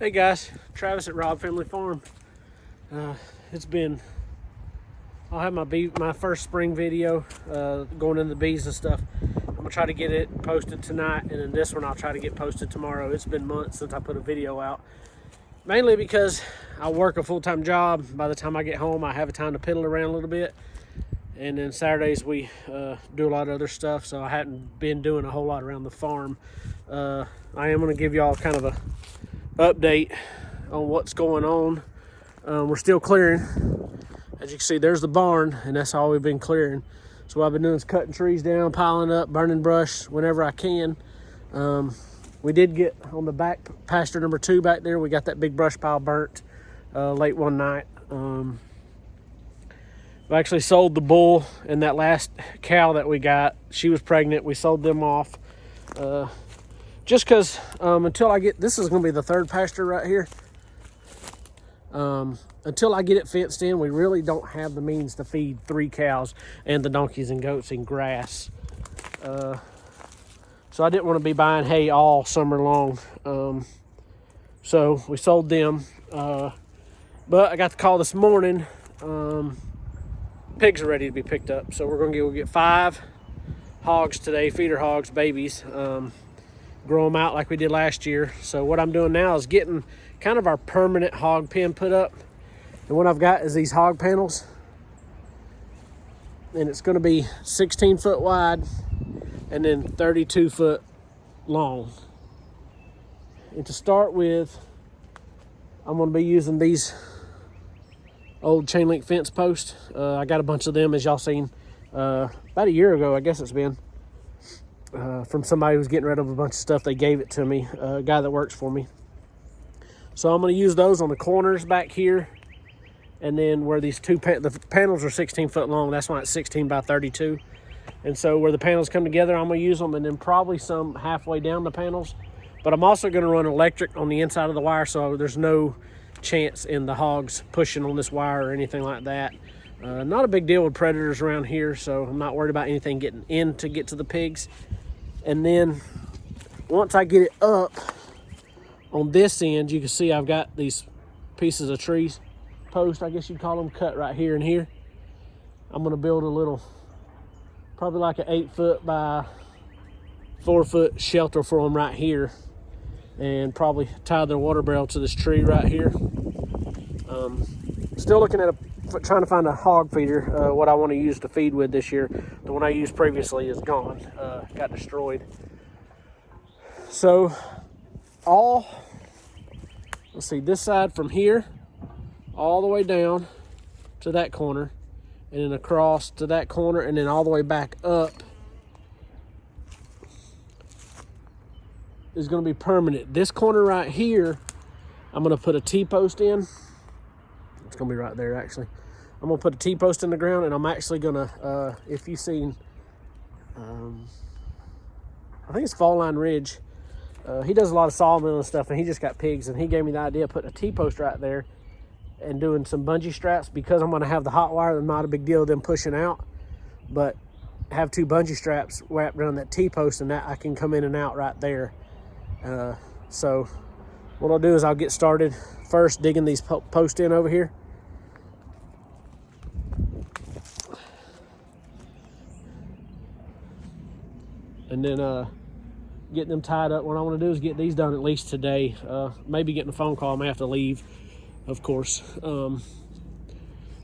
Hey guys, Travis at Robb Family Farm. It's been, I'll have my first spring video going into the bees and stuff. I'm gonna try to get it posted tonight, and then this one I'll try to get posted tomorrow. It's been months since I put a video out, mainly because I work a full-time job. By the time I get home, I have time to piddle around a little bit, and then Saturdays we do a lot of other stuff, so I hadn't been doing a whole lot around the farm. I am gonna give y'all kind of a update on what's going on. We're still clearing. As you can see, there's the barn, and that's all we've been clearing. So what I've been doing is cutting trees down, piling up, burning brush whenever I can. We did get on the back pasture number 2 back there. We got that big brush pile burnt late one night. We actually sold the bull and that last cow that we got. She was pregnant. We sold them off. Just because until I get, this is going to be the third pasture right here. Until I get it fenced in, we really don't have the means to feed 3 cows and the donkeys and goats in grass. So I didn't want to be buying hay all summer long. So we sold them. But I got the call this morning. Pigs are ready to be picked up. So we're going to get 5 hogs today, feeder hogs, babies. Grow them out like we did last year. So what I'm doing now is getting kind of our permanent hog pen put up. And what I've got is these hog panels. And it's going to be 16 foot wide and then 32 foot long. And to start with, I'm going to be using these old chain link fence posts. I got a bunch of them, as y'all seen about a year ago, I guess it's been. From somebody who was getting rid of a bunch of stuff. They gave it to me, a guy that works for me. So I'm going to use those on the corners back here, and then where these the panels are 16 foot long, that's why it's 16 by 32. And so where the panels come together, I'm going to use them, and then probably some halfway down the panels. But I'm also going to run electric on the inside of the wire, so there's no chance in the hogs pushing on this wire or anything like that. Not a big deal with predators around here, so I'm not worried about anything getting in to get to the pigs. And then once I get it up on this end, you can see I've got these pieces of trees, post, I guess you'd call them, cut right here and here. I'm going to build a little, probably like an 8 foot by 4 foot shelter for them right here, and probably tie their water barrel to this tree right here. Still looking at trying to find a hog feeder, what I want to use to feed with this year. The one I used previously is gone, got destroyed. So let's see, this side from here all the way down to that corner, and then across to that corner, and then all the way back up is going to be permanent. This corner right here, I'm going to put a T-post in. It's going to be right there, actually. I'm going to put a T-post in the ground, and I'm actually going to, if you've seen, I think it's Fall Line Ridge. He does a lot of sawmill and stuff, and he just got pigs, and he gave me the idea of putting a T-post right there and doing some bungee straps, because I'm going to have the hot wire. Not a big deal them pushing out, but have 2 bungee straps wrapped around that T-post, and that I can come in and out right there. So what I'll do is I'll get started first digging these posts in over here. And then getting them tied up. What I want to do is get these done at least today. Maybe getting a phone call. I may have to leave, of course. You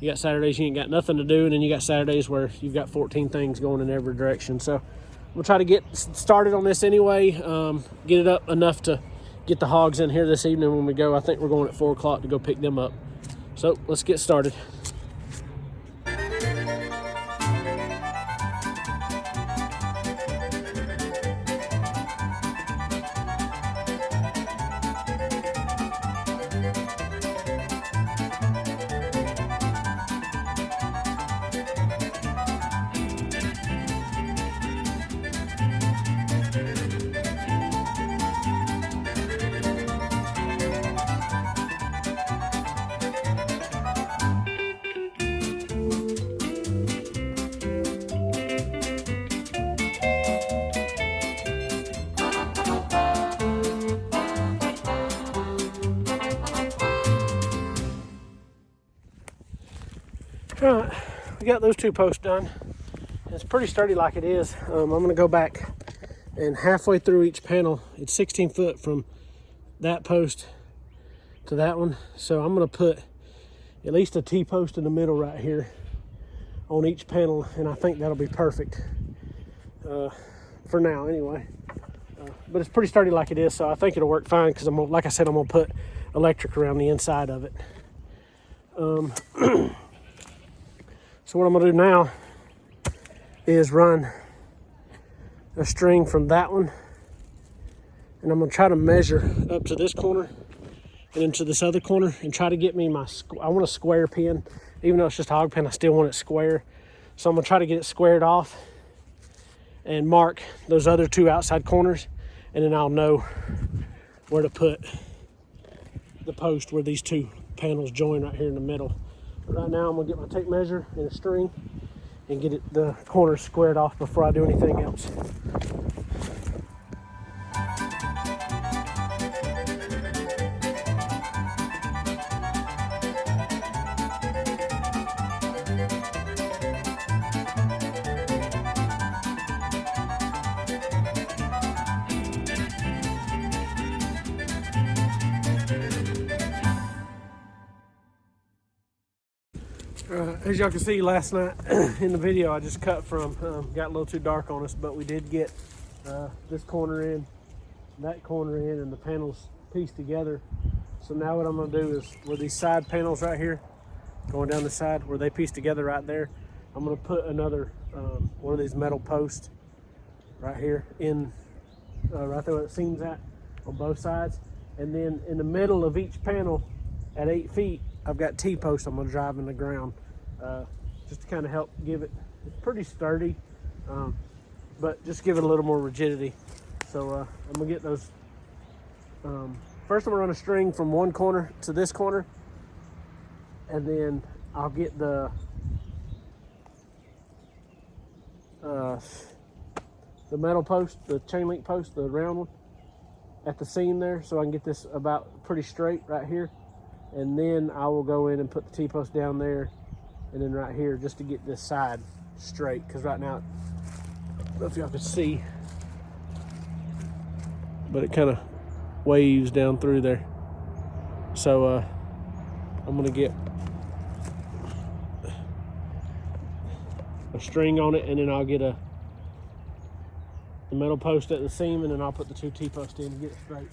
got Saturdays you ain't got nothing to do, and then you got Saturdays where you've got 14 things going in every direction. So we'll try to get started on this anyway. Get it up enough to get the hogs in here this evening when we go. I think we're going at 4 o'clock to go pick them up. So let's get started. All right, we got those 2 posts done. It's pretty sturdy like it is. I'm gonna go back, and halfway through each panel, it's 16 foot from that post to that one. So I'm gonna put at least a T-post in the middle right here on each panel, and I think that'll be perfect for now anyway. But it's pretty sturdy like it is, so I think it'll work fine, because like I said, I'm gonna put electric around the inside of it. So what I'm gonna do now is run a string from that one, and I'm gonna try to measure up to this corner and into this other corner, and try to get me I want a square pin. Even though it's just a hog pen, I still want it square. So I'm gonna try to get it squared off and mark those other 2 outside corners, and then I'll know where to put the post where these 2 panels join right here in the middle. But right now I'm gonna get my tape measure and a string and get the corners squared off before I do anything else. As y'all can see, last night in the video I just cut from, got a little too dark on us, but we did get this corner in, that corner in, and the panels pieced together. So now what I'm gonna do is, where these side panels right here, going down the side, where they piece together right there, I'm gonna put another, one of these metal posts right here in, right there where the seam's at, on both sides. And then in the middle of each panel at 8 feet, I've got T-posts I'm gonna drive in the ground, just to kind of help give it, it's pretty sturdy, but just give it a little more rigidity. So I'm gonna get those, first I'm gonna run a string from one corner to this corner, and then I'll get the metal post, the chain link post, the round one, at the seam there, so I can get this about pretty straight right here. And then I will go in and put the T-post down there, and then right here, just to get this side straight, because right now, I don't know if y'all can see, but it kind of waves down through there. So I'm gonna get a string on it, and then I'll get the metal post at the seam, and then I'll put the 2 T-posts in to get it straight.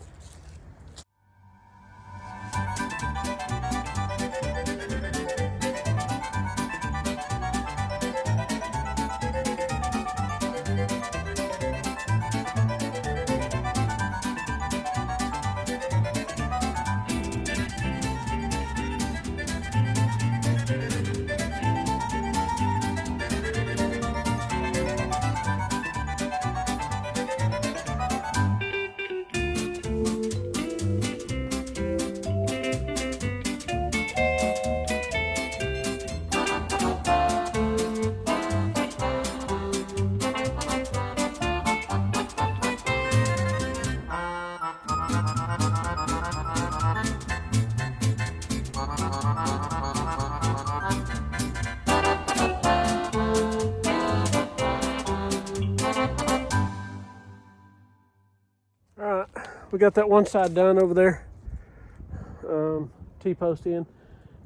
We got that one side done over there, T-post in,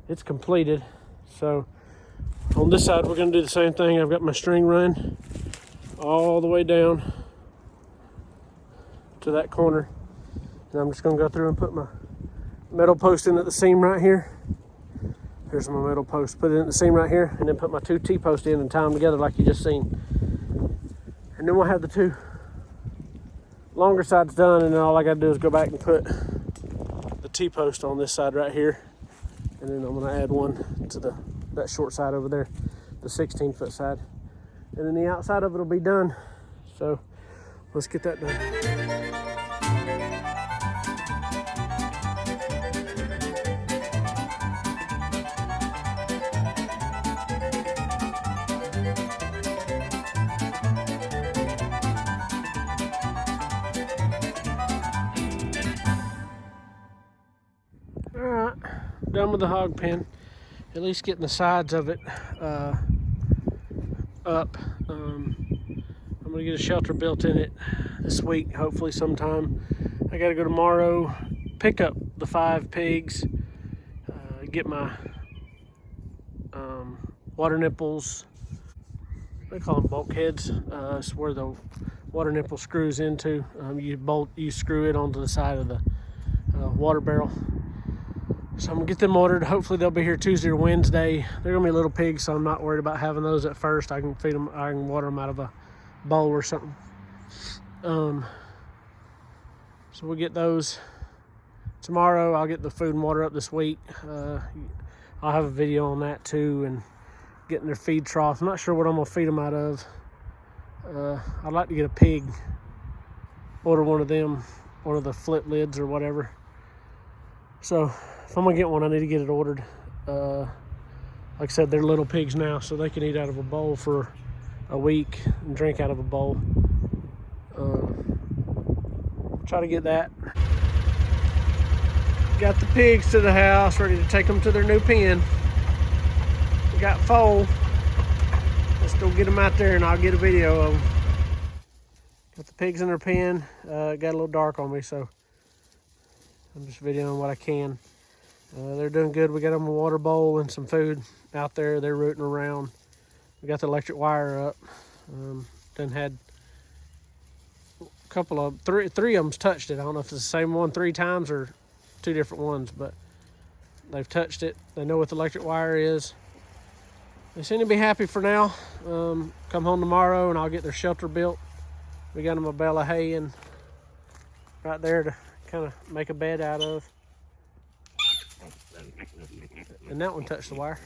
it's completed. So on this side we're going to do the same thing. I've got my string run all the way down to that corner, and I'm just going to go through and put my metal post in at the seam right here. Here's my metal post, put it in the seam right here, and then put my 2 T-posts in and tie them together like you just seen. And then we'll have the 2 longer sides done, and then all I gotta do is go back and put the T-post on this side right here, and then I'm gonna add one to that short side over there, the 16-foot side, and then the outside of it will be done. So let's get that done. Done with the hog pen. at least getting the sides of it up. I'm gonna get a shelter built in it this week, hopefully sometime. I gotta go tomorrow, pick up the 5 pigs, get my water nipples. They call them bulkheads. It's where the water nipple screws into. You screw it onto the side of the water barrel. So I'm gonna get them ordered. Hopefully they'll be here Tuesday or Wednesday. They're gonna be little pigs, so I'm not worried about having those at first. I can feed them. I can water them out of a bowl or something. So we'll get those tomorrow. I'll get the food and water up this week. I'll have a video on that too, and getting their feed trough. I'm not sure what I'm gonna feed them out of. I'd like to get a pig. Order one of them, one of the flip lids or whatever. So if I'm gonna get one, I need to get it ordered. Like I said, they're little pigs now, so they can eat out of a bowl for a week and drink out of a bowl. Try to get that. Got the pigs to the house, ready to take them to their new pen. We got 4. Let's go get them out there and I'll get a video of them. Got the pigs in their pen. It got a little dark on me, so I'm just videoing what I can. They're doing good. We got them a water bowl and some food out there. They're rooting around. We got the electric wire up. Then had three of them's touched it. I don't know if it's the same one 3 times or 2 different ones, but they've touched it. They know what the electric wire is. They seem to be happy for now. Come home tomorrow and I'll get their shelter built. We got them a bale of hay and right there to kind of make a bed out of. And that one touched the wire.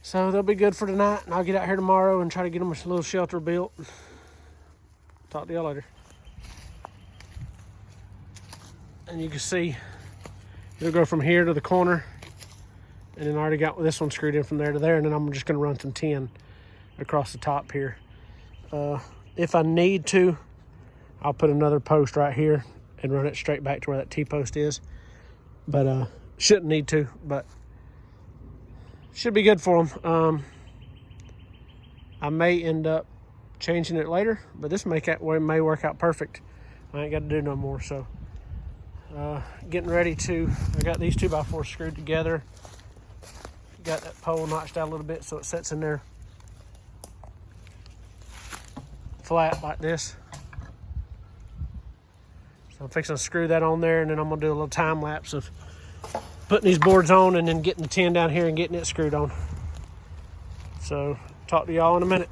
So they'll be good for tonight, and I'll get out here tomorrow and try to get them a little shelter built. Talk to y'all later. And you can see it'll go from here to the corner, and then I already got this one screwed in from there to there, and then I'm just gonna run some tin across the top here. If I need to, I'll put another post right here and run it straight back to where that T-post is. But shouldn't need to, but should be good for them. I may end up changing it later, but this may work out perfect. I ain't got to do no more. So getting ready to, I got these 2x4 screwed together. Got that pole notched out a little bit so it sits in there flat like this. So I'm fixing to screw that on there, and then I'm gonna do a little time lapse of putting these boards on and then getting the tin down here and getting it screwed on. So talk to y'all in a minute.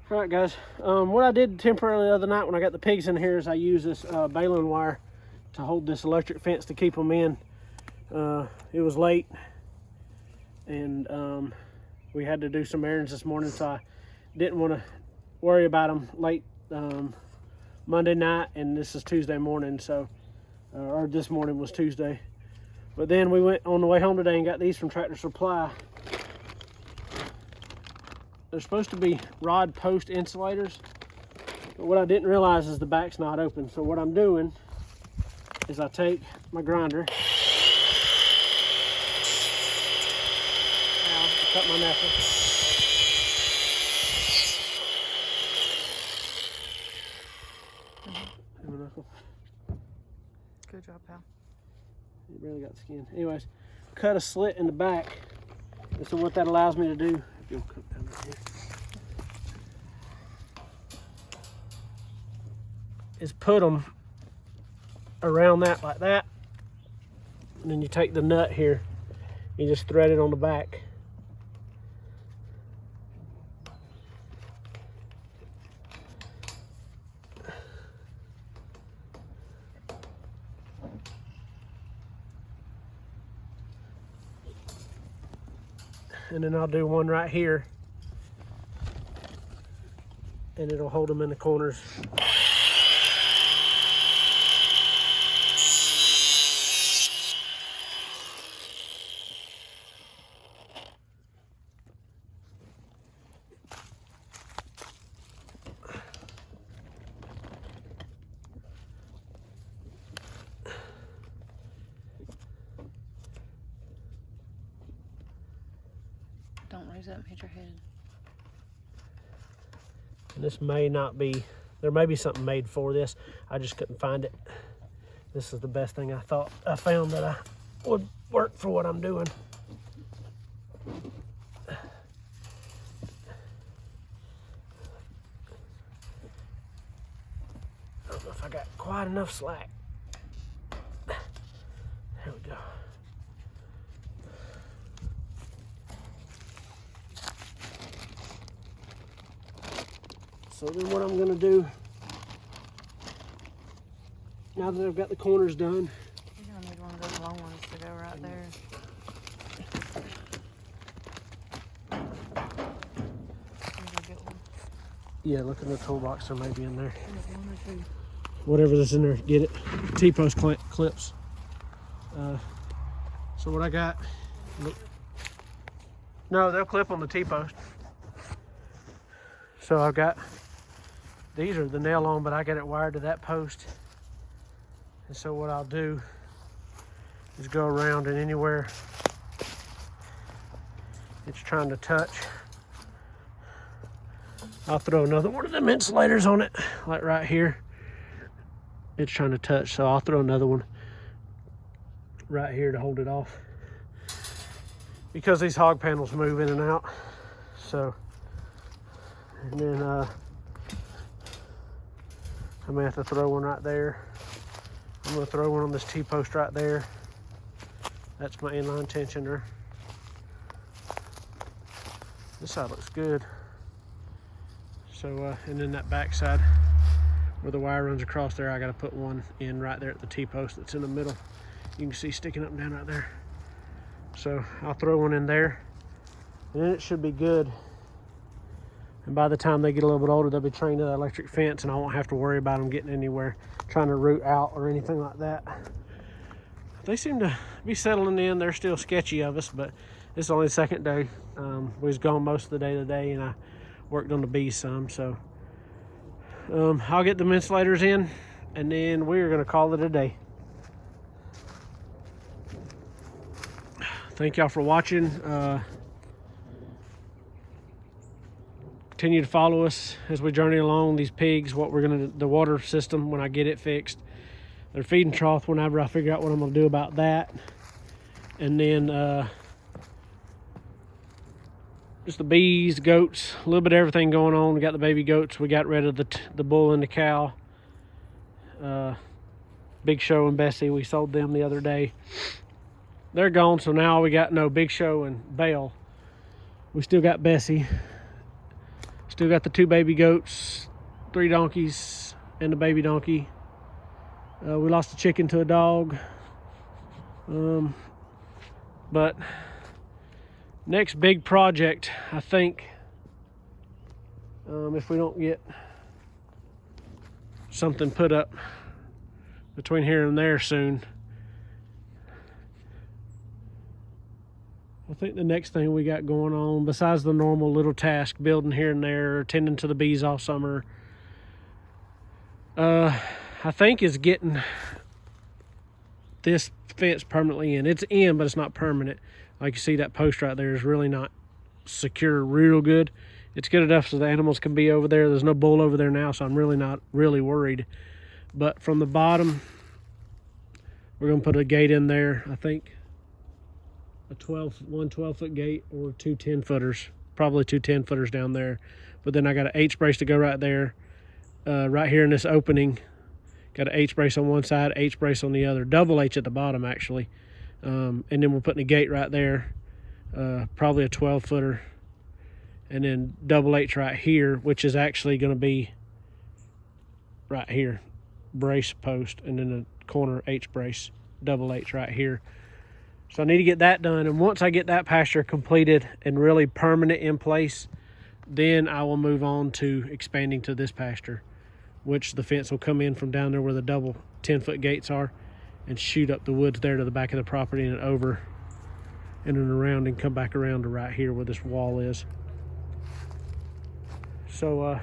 All right, guys. What I did temporarily the other night when I got the pigs in here is I used this baling wire to hold this electric fence to keep them in. It was late, and we had to do some errands this morning, so I didn't want to worry about them late Monday night, and this is Tuesday morning, so or this morning was Tuesday. But then we went on the way home today and got these from Tractor Supply. They're supposed to be rod post insulators, but what I didn't realize is the back's not open. So what I'm doing is I take my grinder. Ow, I cut my knuckle. Good job, pal. You barely got the skin. Anyways, cut a slit in the back. And so what that allows me to do, if you'll come down right here, is put them around that like that. And then you take the nut here, you just thread it on the back. And then I'll do one right here, and it'll hold them in the corners. Don't raise up and hit your head. And this may not be, there may be something made for this. I just couldn't find it. This is the best thing I found that I would work for what I'm doing. I don't know if I got quite enough slack. There we go. So then what I'm gonna do, now that I've got the corners done. You're gonna need one of those long ones to go right there. Yeah, look in the toolbox, there may be in there. Whatever that's in there, get it. T-post clips. So what I got, look. No, they'll clip on the T-post. So I've got, these are the nail on, but I got it wired to that post. And so what I'll do is go around, and anywhere it's trying to touch, I'll throw another one of them insulators on it, like right here. It's trying to touch, so I'll throw another one right here to hold it off. Because these hog panels move in and out. So, and then I may have to throw one right there. I'm gonna throw one on this T-post right there. That's my inline tensioner. This side looks good. So, and then that back side where the wire runs across there, I got to put one in right there at the T-post that's in the middle. You can see sticking up and down right there. So I'll throw one in there, and then it should be good. And by the time they get a little bit older, they'll be trained to the electric fence, and I won't have to worry about them getting anywhere, trying to root out or anything like that. They seem to be settling in. They're still sketchy of us, but it's only the second day. We was gone most of the day today, and I worked on the bees some. So I'll get them insulators in, and then we're going to call it a day. Thank y'all for watching. Continue to follow us as we journey along these pigs, what we're gonna do, the water system when I get it fixed, their feeding trough whenever I figure out what I'm gonna do about that, and then just the bees, goats, a little bit of everything going on. We got the baby goats, we got rid of the bull and the cow. Big Show and Bessie, we sold them the other day. They're gone, so now we got no Big Show and Bale. We still got Bessie. Still got the 2 baby goats, 3 donkeys, and the baby donkey. We lost a chicken to a dog. But next big project, I think, if we don't get something put up between here and there soon, I think the next thing we got going on, besides the normal little task, building here and there, tending to the bees all summer, I think is getting this fence permanently in. It's in, but it's not permanent. Like you see, that post right there is really not secure real good. It's good enough so the animals can be over there. There's no bull over there now, so I'm really not really worried. But from the bottom, we're going to put a gate in there, I think. One 12-foot gate or 2 10-footers, probably 2 10-footers down there. But then I got an H brace to go right there, right here in this opening. Got an H brace on one side, H brace on the other, double H at the bottom actually. And then we're putting a gate right there, probably a 12-footer, and then double H right here, which is actually going to be right here, brace post, and then the corner H brace, double H right here. So I need to get that done, and once I get that pasture completed and really permanent in place, then I will move on to expanding to this pasture, which the fence will come in from down there where the double 10-foot gates are and shoot up the woods there to the back of the property and over and then around and come back around to right here where this wall is. So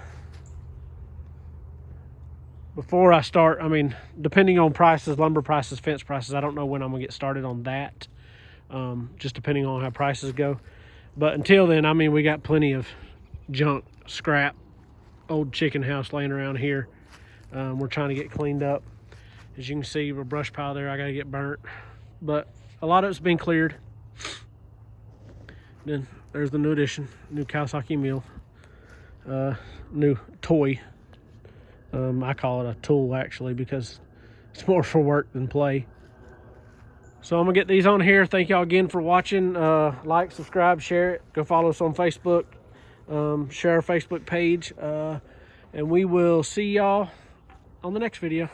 before I start, I mean, depending on prices, lumber prices, fence prices, I don't know when I'm gonna get started on that. Just depending on how prices go. But until then, I mean, we got plenty of junk, scrap, old chicken house laying around here. We're trying to get cleaned up. As you can see, a brush pile there I gotta get burnt. But a lot of it's been cleared. Then there's the new addition, new Kawasaki Mule. New toy. I call it a tool actually because it's more for work than play. So I'm gonna get these on here. Thank y'all again for watching. Like, subscribe, share it. Go follow us on Facebook. Share our Facebook page. And we will see y'all on the next video.